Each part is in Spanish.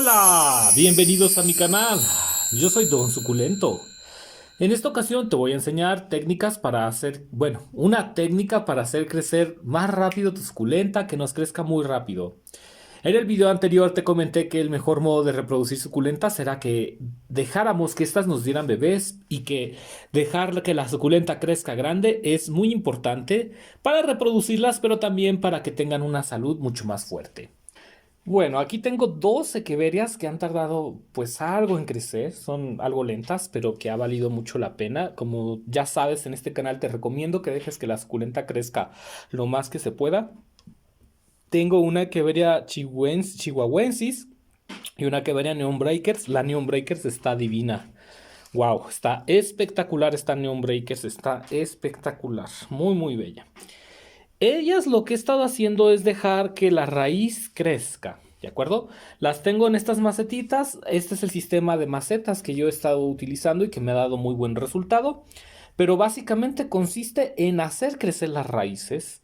Hola, bienvenidos a mi canal. Yo soy Don Suculento. En esta ocasión te voy a enseñar técnicas para hacer, una técnica para hacer crecer más rápido tu suculenta, que nos crezca muy rápido. En el video anterior te comenté que el mejor modo de reproducir suculentas será que dejáramos que éstas nos dieran bebés y que dejar que la suculenta crezca grande es muy importante para reproducirlas, pero también para que tengan una salud mucho más fuerte. Bueno, aquí tengo dos equeverias que han tardado pues algo en crecer, son algo lentas, pero que ha valido mucho la pena. Como ya sabes, en este canal te recomiendo que dejes que la suculenta crezca lo más que se pueda. Tengo una equeveria chihuahuensis y una equeveria neon breakers. La neon breakers está divina. Wow, está espectacular esta neon breakers, está espectacular, muy muy bella. Ellas lo que he estado haciendo es dejar que la raíz crezca, ¿de acuerdo? Las tengo en estas macetitas. Este es el sistema de macetas que yo he estado utilizando y que me ha dado muy buen resultado. Pero básicamente consiste en hacer crecer las raíces.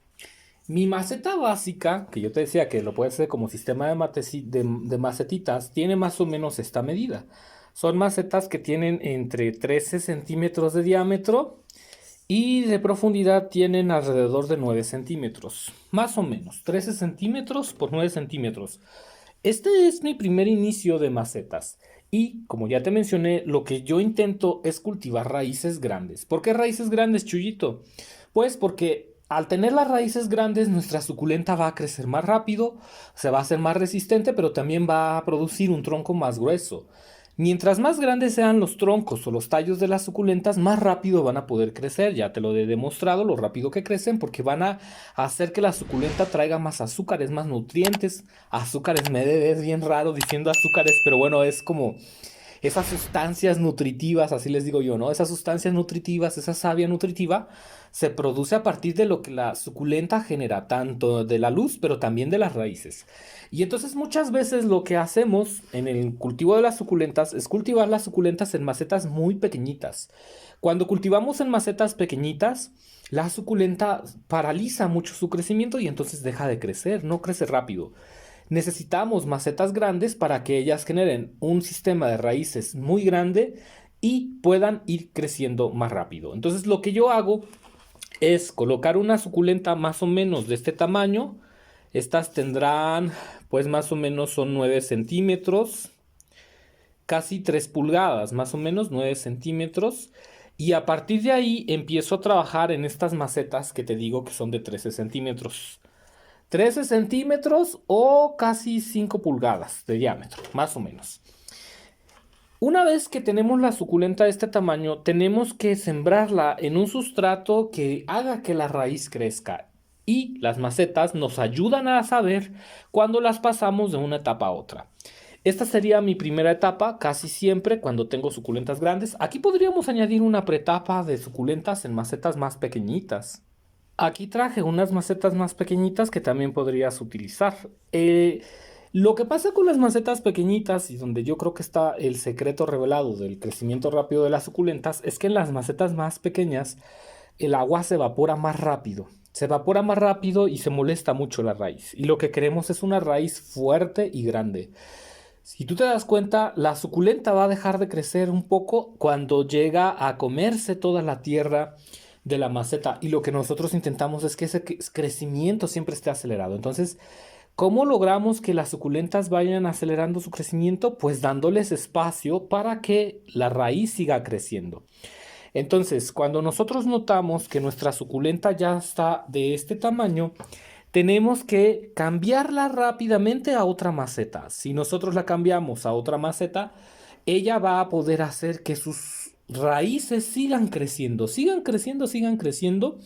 Mi maceta básica, que yo te decía que lo puedes hacer como sistema de macetitas, tiene más o menos esta medida. Son macetas que tienen entre 13 centímetros de diámetro y de profundidad tienen alrededor de 9 centímetros, más o menos, 13 centímetros por 9 centímetros. Este es mi primer inicio de macetas. Y como ya te mencioné, lo que yo intento es cultivar raíces grandes. ¿Por qué raíces grandes, Chuyito? Pues porque al tener las raíces grandes, nuestra suculenta va a crecer más rápido, se va a hacer más resistente, pero también va a producir un tronco más grueso. Mientras más grandes sean los troncos o los tallos de las suculentas, más rápido van a poder crecer. Ya te lo he demostrado, lo rápido que crecen, porque van a hacer que la suculenta traiga más azúcares, más nutrientes. Azúcares, me ves bien raro diciendo azúcares, pero bueno, es como esas sustancias nutritivas, así les digo yo, ¿no? Esas sustancias nutritivas, esa savia nutritiva, se produce a partir de lo que la suculenta genera, tanto de la luz, pero también de las raíces. Y entonces muchas veces lo que hacemos en el cultivo de las suculentas es cultivar las suculentas en macetas muy pequeñitas. Cuando cultivamos en macetas pequeñitas, la suculenta paraliza mucho su crecimiento y entonces deja de crecer, no crece rápido. Necesitamos macetas grandes para que ellas generen un sistema de raíces muy grande y puedan ir creciendo más rápido. Entonces lo que yo hago es colocar una suculenta más o menos de este tamaño. Estas tendrán pues más o menos son 9 centímetros, casi 3 pulgadas, más o menos 9 centímetros. Y a partir de ahí empiezo a trabajar en estas macetas que te digo que son de 13 centímetros. 13 centímetros o casi 5 pulgadas de diámetro, más o menos. Una vez que tenemos la suculenta de este tamaño, tenemos que sembrarla en un sustrato que haga que la raíz crezca. Y las macetas nos ayudan a saber cuándo las pasamos de una etapa a otra. Esta sería mi primera etapa, casi siempre cuando tengo suculentas grandes. Aquí podríamos añadir una preetapa de suculentas en macetas más pequeñitas. Aquí traje unas macetas más pequeñitas que también podrías utilizar. Lo que pasa con las macetas pequeñitas y donde yo creo que está el secreto revelado del crecimiento rápido de las suculentas es que en las macetas más pequeñas el agua se evapora más rápido. Se evapora más rápido y se molesta mucho la raíz. Y lo que queremos es una raíz fuerte y grande. Si tú te das cuenta, la suculenta va a dejar de crecer un poco cuando llega a comerse toda la tierra de la maceta y lo que nosotros intentamos es que ese crecimiento siempre esté acelerado. Entonces, ¿cómo logramos que las suculentas vayan acelerando su crecimiento? Pues dándoles espacio para que la raíz siga creciendo. Entonces, cuando nosotros notamos que nuestra suculenta ya está de este tamaño, tenemos que cambiarla rápidamente a otra maceta. Si nosotros la cambiamos a otra maceta, ella va a poder hacer que sus raíces sigan creciendo, sigan creciendo, sigan creciendo.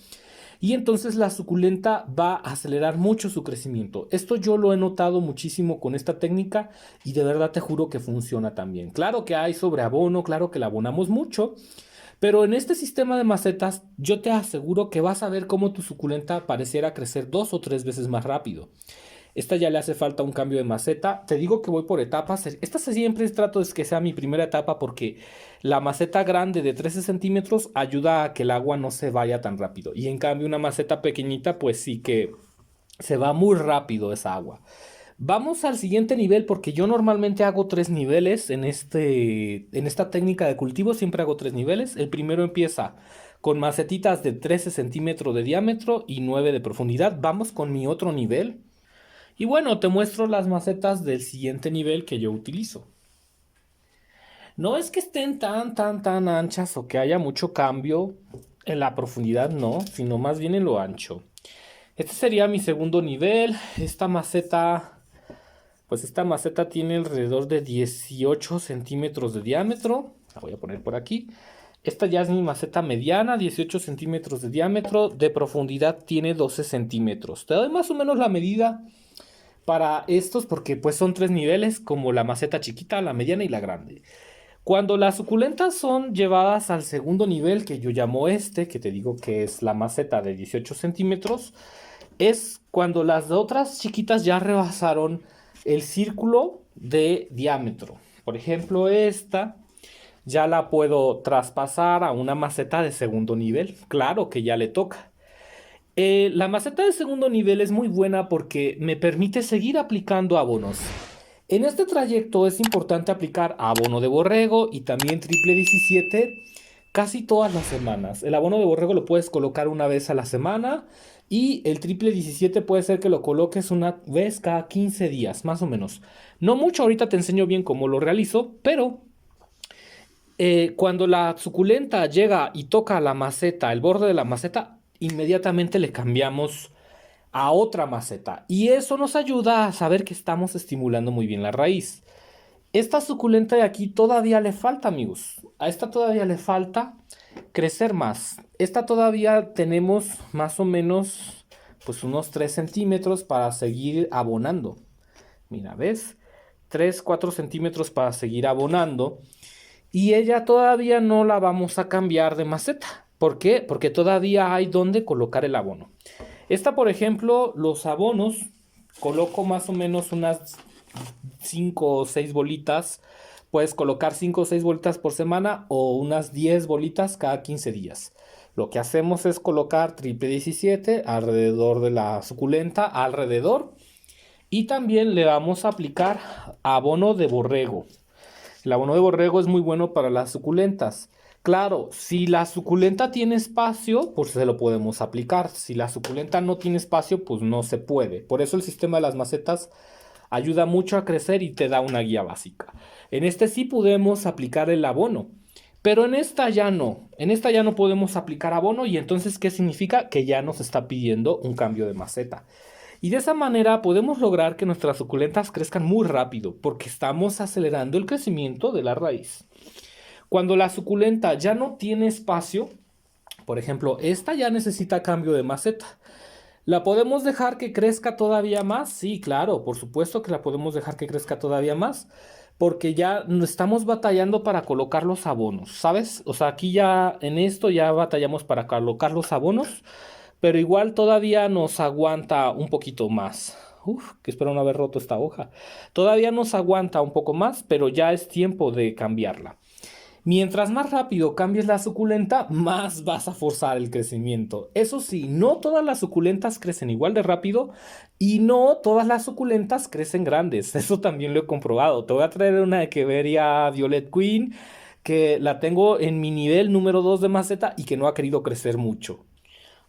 Y entonces la suculenta va a acelerar mucho su crecimiento. Esto yo lo he notado muchísimo con esta técnica y de verdad te juro que funciona también. Claro que hay sobreabono, claro que la abonamos mucho, pero en este sistema de macetas yo te aseguro que vas a ver cómo tu suculenta pareciera crecer 2 o 3 veces más rápido. Esta ya le hace falta un cambio de maceta. Te digo que voy por etapas. Esta siempre trato de que sea mi primera etapa porque la maceta grande de 13 centímetros ayuda a que el agua no se vaya tan rápido. Y en cambio una maceta pequeñita pues sí que se va muy rápido esa agua. Vamos al siguiente nivel porque yo normalmente hago 3 niveles en esta técnica de cultivo, siempre hago 3 niveles. El primero empieza con macetitas de 13 centímetros de diámetro y 9 de profundidad. Vamos con mi otro nivel. Y bueno, te muestro las macetas del siguiente nivel que yo utilizo. No es que estén tan anchas o que haya mucho cambio en la profundidad, no, sino más bien en lo ancho. Este sería mi segundo nivel. Esta maceta tiene alrededor de 18 centímetros de diámetro. La voy a poner por aquí. Esta ya es mi maceta mediana, 18 centímetros de diámetro. De profundidad tiene 12 centímetros. Te doy más o menos la medida para estos porque pues son 3 niveles, como la maceta chiquita, la mediana y la grande. Cuando las suculentas son llevadas al segundo nivel, que yo llamo que te digo que es la maceta de 18 centímetros, es cuando las otras chiquitas ya rebasaron el círculo de diámetro. Por ejemplo, esta ya la puedo traspasar a una maceta de segundo nivel. Claro que ya le toca. La maceta de segundo nivel es muy buena porque me permite seguir aplicando abonos. En este trayecto es importante aplicar abono de borrego y también triple 17 casi todas las semanas. El abono de borrego lo puedes colocar una vez a la semana y el triple 17 puede ser que lo coloques una vez cada 15 días, más o menos. No mucho, ahorita te enseño bien cómo lo realizo, pero cuando la suculenta llega y toca la maceta, el borde de la maceta, inmediatamente le cambiamos a otra maceta. Y eso nos ayuda a saber que estamos estimulando muy bien la raíz. Esta suculenta de aquí todavía le falta, amigos. A esta todavía le falta crecer más. Esta todavía tenemos más o menos pues unos 3 centímetros para seguir abonando. Mira, ¿ves? 3 4 centímetros para seguir abonando. Y ella todavía no la vamos a cambiar de maceta. ¿Por qué? Porque todavía hay donde colocar el abono. Esta, por ejemplo, los abonos, coloco más o menos unas 5 o 6 bolitas. Puedes colocar 5 o 6 bolitas por semana o unas 10 bolitas cada 15 días. Lo que hacemos es colocar triple 17 alrededor de la suculenta, alrededor. Y también le vamos a aplicar abono de borrego. El abono de borrego es muy bueno para las suculentas. Claro, si la suculenta tiene espacio, pues se lo podemos aplicar. Si la suculenta no tiene espacio, pues no se puede. Por eso el sistema de las macetas ayuda mucho a crecer y te da una guía básica. En este sí podemos aplicar el abono, pero en esta ya no. En esta ya no podemos aplicar abono y entonces, ¿qué significa? Que ya nos está pidiendo un cambio de maceta. Y de esa manera podemos lograr que nuestras suculentas crezcan muy rápido porque estamos acelerando el crecimiento de la raíz. Cuando la suculenta ya no tiene espacio, por ejemplo, esta ya necesita cambio de maceta. ¿La podemos dejar que crezca todavía más? Sí, claro, por supuesto que la podemos dejar que crezca todavía más, porque ya no estamos batallando para colocar los abonos, ¿sabes? O sea, aquí ya en esto ya batallamos para colocar los abonos, pero igual todavía nos aguanta un poquito más. Uf, que espero no haber roto esta hoja. Todavía nos aguanta un poco más, pero ya es tiempo de cambiarla. Mientras más rápido cambies la suculenta, más vas a forzar el crecimiento. Eso sí, no todas las suculentas crecen igual de rápido y no todas las suculentas crecen grandes. Eso también lo he comprobado. Te voy a traer una Echeveria Violet Queen que la tengo en mi nivel número 2 de maceta y que no ha querido crecer mucho.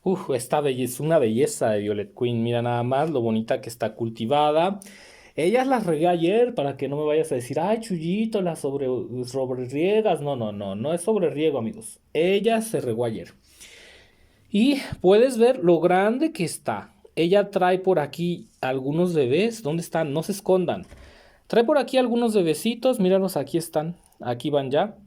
Uf, esta belleza, es una belleza de Violet Queen. Mira nada más lo bonita que está cultivada. Ellas las regué ayer para que no me vayas a decir, ay, Chuyito, las sobre riegas. No, no, no, no es sobre riego, amigos. Ella se regó ayer. Y puedes ver lo grande que está. Ella trae por aquí algunos bebés. ¿Dónde están? No se escondan. Trae por aquí algunos bebecitos. Míralos, aquí están. Aquí van ya.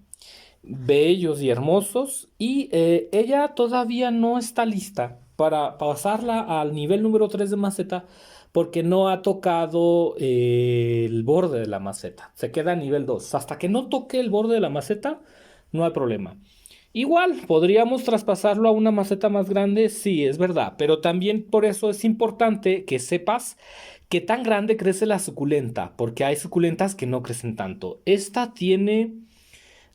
Bellos y hermosos. Y ella todavía no está lista para pasarla al nivel número 3 de maceta porque no ha tocado el borde de la maceta. Se queda a nivel 2. Hasta que no toque el borde de la maceta, no hay problema. Igual, podríamos traspasarlo a una maceta más grande, sí, es verdad, pero también por eso es importante que sepas qué tan grande crece la suculenta, porque hay suculentas que no crecen tanto. Esta tiene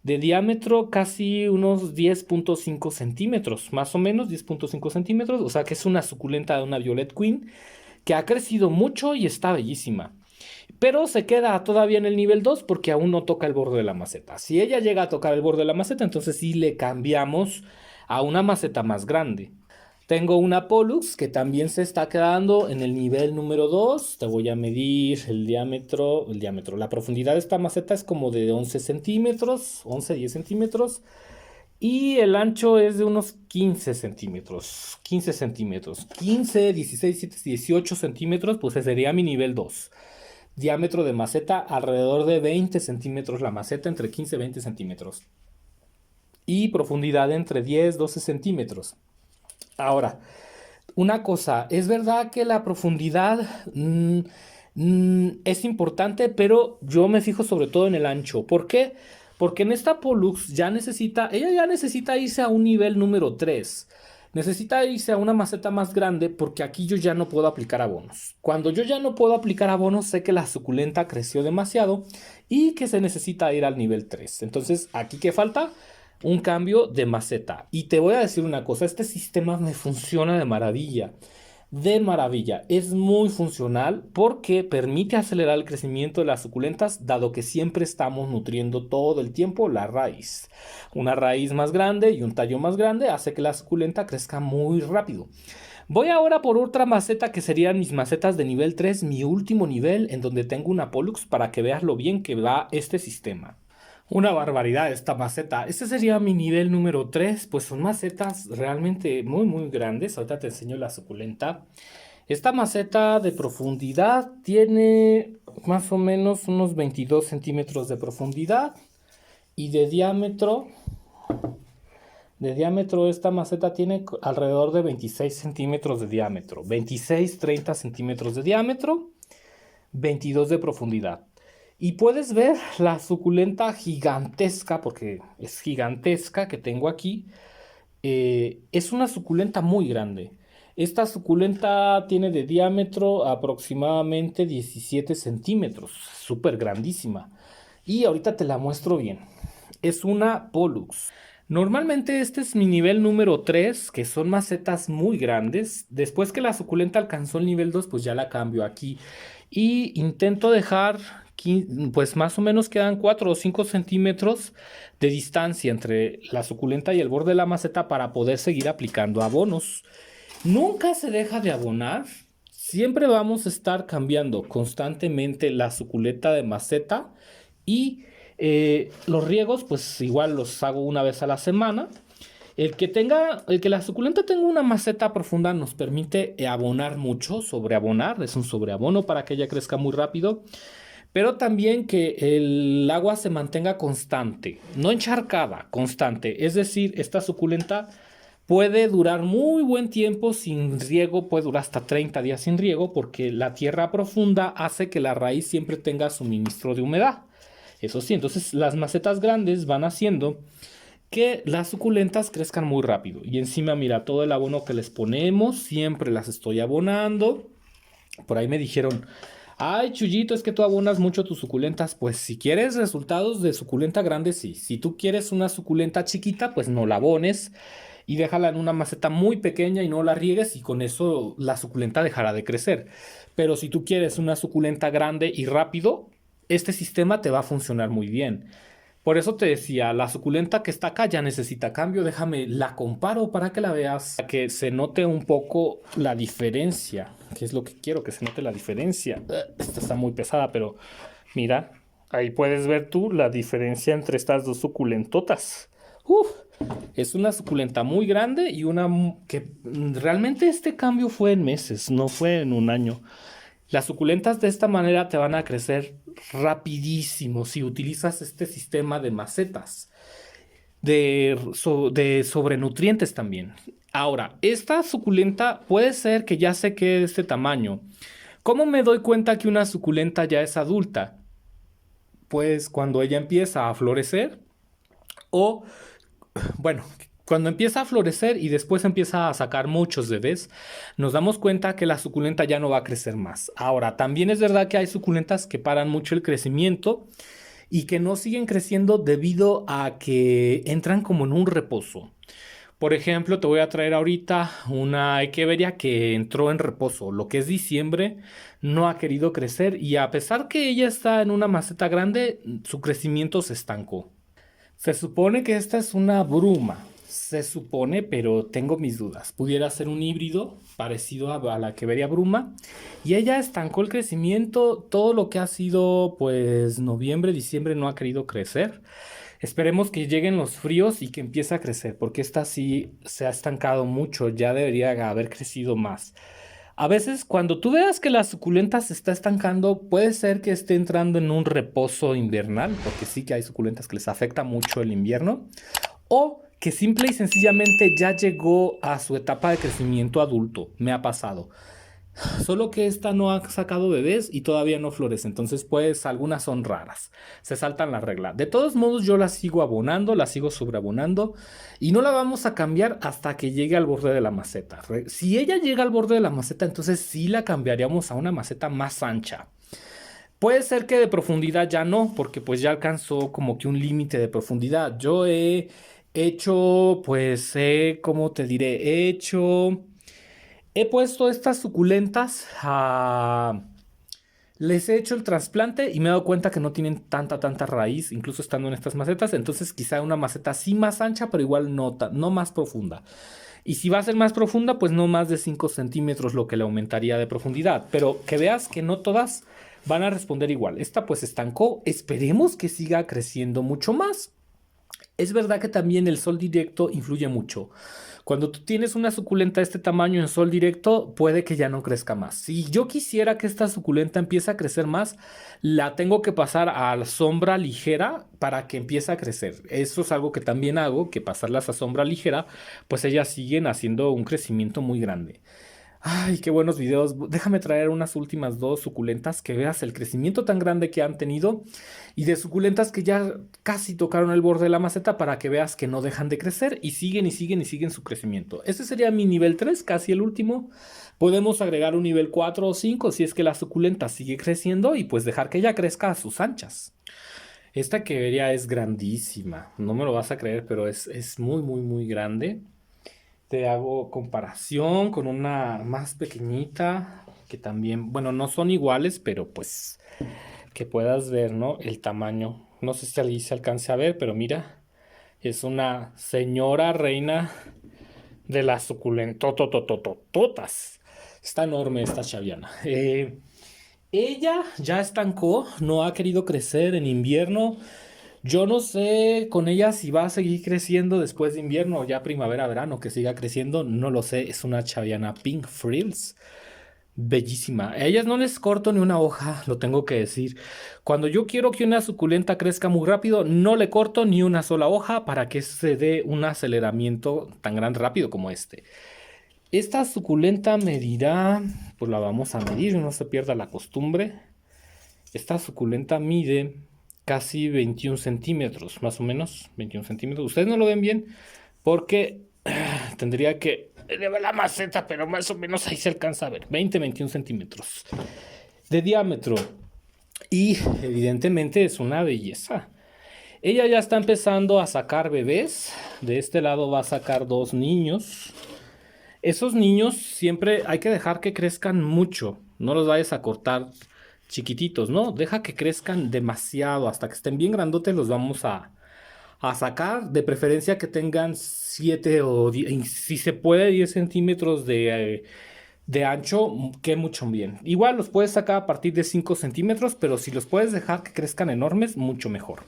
de diámetro casi unos 10.5 centímetros, más o menos 10.5 centímetros, o sea que es una suculenta de una Violet Queen que ha crecido mucho y está bellísima. Pero se queda todavía en el nivel 2 porque aún no toca el borde de la maceta. Si ella llega a tocar el borde de la maceta, entonces sí le cambiamos a una maceta más grande. Tengo una Pollux que también se está quedando en el nivel número 2. Te voy a medir el diámetro. La profundidad de esta maceta es como de 11 centímetros, 11, 10 centímetros. Y el ancho es de unos 15 centímetros. 15 centímetros. 15, 16, 17, 18 centímetros, pues ese sería mi nivel 2. Diámetro de maceta alrededor de 20 centímetros la maceta, entre 15 y 20 centímetros. Y profundidad entre 10, 12 centímetros. Ahora, una cosa, es verdad que la profundidad es importante, pero yo me fijo sobre todo en el ancho. ¿Por qué? Porque en esta Pollux ella ya necesita irse a un nivel número 3. Necesita irse a una maceta más grande porque aquí yo ya no puedo aplicar abonos. Cuando yo ya no puedo aplicar abonos, sé que la suculenta creció demasiado y que se necesita ir al nivel 3. Entonces, ¿aquí qué falta? Un cambio de maceta. Y te voy a decir una cosa, este sistema me funciona de maravilla. De maravilla. Es muy funcional porque permite acelerar el crecimiento de las suculentas, dado que siempre estamos nutriendo todo el tiempo la raíz. Una raíz más grande y un tallo más grande hace que la suculenta crezca muy rápido. Voy ahora por otra maceta que serían mis macetas de nivel 3, mi último nivel en donde tengo una Pollux para que veas lo bien que va este sistema. Una barbaridad esta maceta. Este sería mi nivel número 3, pues son macetas realmente muy muy grandes. Ahorita te enseño la suculenta. Esta maceta de profundidad tiene más o menos unos 22 centímetros de profundidad y de diámetro esta maceta tiene alrededor de 26 centímetros de diámetro. 26, 30 centímetros de diámetro, 22 de profundidad. Y puedes ver la suculenta gigantesca, porque es gigantesca que tengo aquí. Es una suculenta muy grande. Esta suculenta tiene de diámetro aproximadamente 17 centímetros. Súper grandísima. Y ahorita te la muestro bien. Es una Pollux. Normalmente este es mi nivel número 3, que son macetas muy grandes. Después que la suculenta alcanzó el nivel 2, pues ya la cambio aquí. Y intento dejar, pues más o menos quedan 4 o 5 centímetros de distancia entre la suculenta y el borde de la maceta para poder seguir aplicando abonos. Nunca se deja de abonar. Siempre vamos a estar cambiando constantemente la suculenta de maceta y los riegos, pues igual los hago una vez a la semana. El que la suculenta tenga una maceta profunda nos permite abonar mucho, sobreabonar, es un sobreabono para que ella crezca muy rápido, pero también que el agua se mantenga constante, no encharcada, constante. Es decir, esta suculenta puede durar muy buen tiempo sin riego, puede durar hasta 30 días sin riego, porque la tierra profunda hace que la raíz siempre tenga suministro de humedad. Eso sí, entonces las macetas grandes van haciendo que las suculentas crezcan muy rápido. Y encima, mira, todo el abono que les ponemos, siempre las estoy abonando. Por ahí me dijeron, ay, Chuyito, es que tú abonas mucho tus suculentas. Pues si quieres resultados de suculenta grande, sí. Si tú quieres una suculenta chiquita, pues no la abones y déjala en una maceta muy pequeña y no la riegues y con eso la suculenta dejará de crecer. Pero si tú quieres una suculenta grande y rápido, este sistema te va a funcionar muy bien. Por eso te decía, la suculenta que está acá ya necesita cambio. Déjame, la comparo para que la veas, para que se note un poco la diferencia, que es lo que quiero, que se note la diferencia. Esta está muy pesada, pero mira, ahí puedes ver tú la diferencia entre estas dos suculentotas. Uf, es una suculenta muy grande y una que realmente este cambio fue en meses, no fue en un año. Las suculentas de esta manera te van a crecer rapidísimo si utilizas este sistema de macetas, de sobrenutrientes también. Ahora, esta suculenta puede ser que ya se quede de este tamaño. ¿Cómo me doy cuenta que una suculenta ya es adulta? Pues cuando ella empieza a florecer o, bueno, cuando empieza a florecer y después empieza a sacar muchos bebés, nos damos cuenta que la suculenta ya no va a crecer más. Ahora, también es verdad que hay suculentas que paran mucho el crecimiento y que no siguen creciendo debido a que entran como en un reposo. Por ejemplo, te voy a traer ahorita una echeveria que entró en reposo. Lo que es diciembre no ha querido crecer y a pesar que ella está en una maceta grande, su crecimiento se estancó. Se supone que esta es una bruma. Se supone, pero tengo mis dudas. Pudiera ser un híbrido parecido a la que vería bruma. Y ella estancó el crecimiento. Todo lo que ha sido, pues, noviembre, diciembre no ha querido crecer. Esperemos que lleguen los fríos y que empiece a crecer, porque esta sí se ha estancado mucho. Ya debería haber crecido más. A veces, cuando tú veas que la suculenta se está estancando, puede ser que esté entrando en un reposo invernal, porque sí que hay suculentas que les afecta mucho el invierno, o que simple y sencillamente ya llegó a su etapa de crecimiento adulto. Me ha pasado. Solo que esta no ha sacado bebés y todavía no florece, entonces pues algunas son raras, se saltan la regla. De todos modos yo la sigo abonando, la sigo sobreabonando y no la vamos a cambiar hasta que llegue al borde de la maceta. Si ella llega al borde de la maceta, entonces sí la cambiaríamos a una maceta más ancha. Puede ser que de profundidad ya no, porque pues ya alcanzó como que un límite de profundidad. Yo he hecho, pues, ¿cómo te diré? He puesto estas suculentas Les he hecho el trasplante y me he dado cuenta que no tienen tanta raíz, incluso estando en estas macetas. Entonces quizá una maceta sí más ancha, pero igual no más profunda. Y si va a ser más profunda, pues no más de 5 centímetros lo que le aumentaría de profundidad. Pero que veas que no todas van a responder igual. Esta pues estancó. Esperemos que siga creciendo mucho más. Es verdad que también el sol directo influye mucho. Cuando tú tienes una suculenta de este tamaño en sol directo, puede que ya no crezca más. Si yo quisiera que esta suculenta empiece a crecer más, la tengo que pasar a la sombra ligera para que empiece a crecer. Eso es algo que también hago, que pasarlas a sombra ligera, pues ellas siguen haciendo un crecimiento muy grande. Ay, qué buenos videos. Déjame traer unas últimas dos suculentas que veas el crecimiento tan grande que han tenido y de suculentas que ya casi tocaron el borde de la maceta para que veas que no dejan de crecer y siguen y siguen y siguen su crecimiento. Ese sería mi nivel 3, casi el último. Podemos agregar un nivel 4 o 5 si es que la suculenta sigue creciendo y pues dejar que ella crezca a sus anchas. Esta que vería es grandísima. No me lo vas a creer, pero es muy grande. Te hago comparación con una más pequeñita que también, bueno, no son iguales, pero pues que puedas ver, ¿no? El tamaño. No sé si allí se alcance a ver, pero mira, es una señora reina de las suculentotototototas. Está enorme esta chaviana. Ella ya estancó, no ha querido crecer en invierno. Yo no sé con ella si va a seguir creciendo después de invierno o ya primavera, verano, que siga creciendo, no lo sé. Es una chaviana Pink Frills, bellísima. A ellas no les corto ni una hoja, lo tengo que decir. Cuando yo quiero que una suculenta crezca muy rápido, no le corto ni una sola hoja para que se dé un aceleramiento tan grande rápido como este. Esta suculenta medirá, pues la vamos a medir, no se pierda la costumbre. Esta suculenta mide casi 21 centímetros, más o menos, 21 centímetros. Ustedes no lo ven bien porque tendría que elevar la maceta, pero más o menos ahí se alcanza a ver, 21 centímetros de diámetro. Y evidentemente es una belleza. Ella ya está empezando a sacar bebés. De este lado va a sacar dos niños. Esos niños siempre hay que dejar que crezcan mucho. No los vayas a cortar chiquititos, ¿no? Deja que crezcan demasiado. Hasta que estén bien grandotes los vamos a sacar. De preferencia que tengan 7 o 10, si se puede 10 centímetros de ancho, que mucho bien. Igual los puedes sacar a partir de 5 centímetros, pero si los puedes dejar que crezcan enormes, mucho mejor.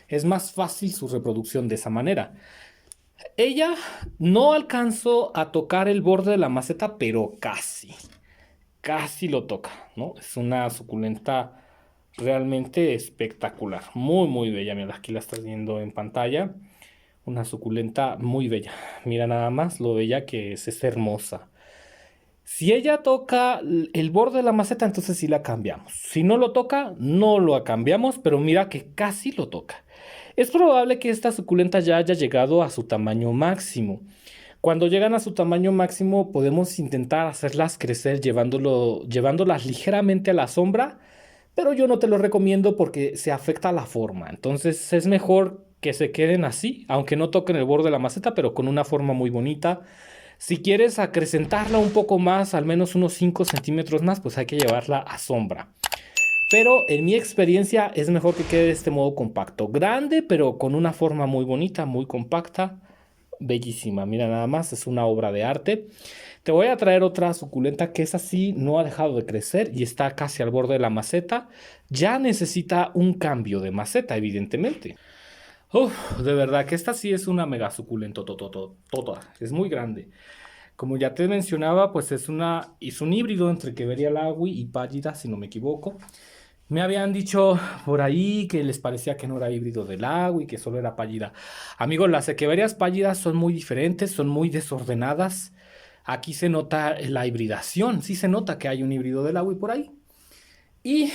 Es más fácil su reproducción de esa manera. Ella no alcanzó a tocar el borde de la maceta, pero casi lo toca, ¿no? Es una suculenta realmente espectacular, muy bella. Mira, aquí la estás viendo en pantalla. Una suculenta muy bella. Mira nada más lo bella que es hermosa. Si ella toca el borde de la maceta, entonces sí la cambiamos. Si no lo toca, no lo cambiamos, pero mira que casi lo toca. Es probable que esta suculenta ya haya llegado a su tamaño máximo. Cuando llegan a su tamaño máximo, podemos intentar hacerlas crecer llevándolas ligeramente a la sombra, pero yo no te lo recomiendo porque se afecta la forma. Entonces es mejor que se queden así, aunque no toquen el borde de la maceta, pero con una forma muy bonita. Si quieres acrecentarla un poco más, al menos unos 5 centímetros más, pues hay que llevarla a sombra. Pero en mi experiencia es mejor que quede de este modo compacto. Grande, pero con una forma muy bonita, muy compacta. Bellísima. Mira, nada más, es una obra de arte. Te voy a traer otra suculenta que es así, no ha dejado de crecer y está casi al borde de la maceta. Ya necesita un cambio de maceta, evidentemente. Uf, de verdad que esta sí es una mega suculento, toda. Es muy grande. Como ya te mencionaba, pues es un híbrido entre Queveria lagui y Pállida, si no me equivoco. Me habían dicho por ahí que les parecía que no era híbrido del lagui, que solo era Pállida. Amigos, las equeverias pállidas son muy diferentes, son muy desordenadas. Aquí se nota la hibridación, sí se nota que hay un híbrido del lagui por ahí. Y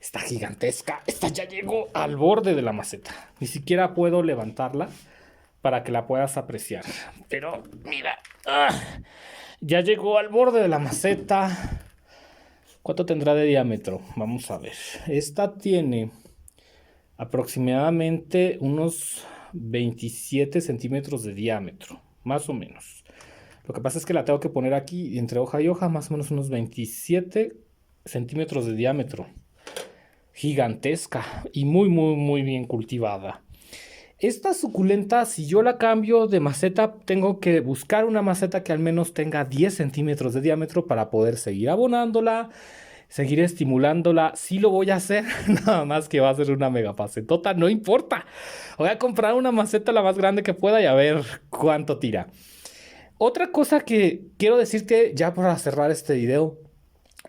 está gigantesca, esta ya llegó al borde de la maceta. Ni siquiera puedo levantarla para que la puedas apreciar. Pero mira, ya llegó al borde de la maceta. ¿Cuánto tendrá de diámetro? Vamos a ver. Esta tiene aproximadamente unos 27 centímetros de diámetro, más o menos. Lo que pasa es que la tengo que poner aquí entre hoja y hoja, más o menos unos 27 centímetros de diámetro. Gigantesca y muy bien cultivada. Esta suculenta, si yo la cambio de maceta, tengo que buscar una maceta que al menos tenga 10 centímetros de diámetro para poder seguir abonándola, seguir estimulándola. Sí lo voy a hacer, nada más que va a ser una mega macetota, no importa. Voy a comprar una maceta la más grande que pueda y a ver cuánto tira. Otra cosa que quiero decirte ya para cerrar este video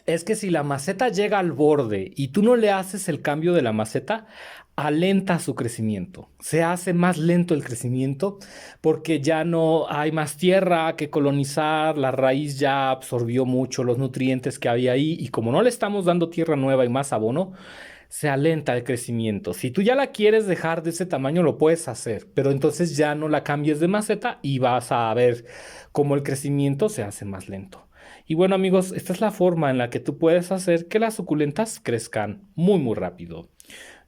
es que si la maceta llega al borde y tú no le haces el cambio de la maceta, alenta su crecimiento. Se hace más lento el crecimiento porque ya no hay más tierra que colonizar, la raíz ya absorbió mucho los nutrientes que había ahí y como no le estamos dando tierra nueva y más abono, se alenta el crecimiento. Si tú ya la quieres dejar de ese tamaño, lo puedes hacer, pero entonces ya no la cambies de maceta y vas a ver cómo el crecimiento se hace más lento. Y bueno amigos, esta es la forma en la que tú puedes hacer que las suculentas crezcan muy rápido.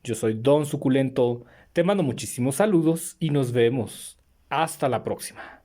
Yo soy Don Suculento, te mando muchísimos saludos y nos vemos. Hasta la próxima.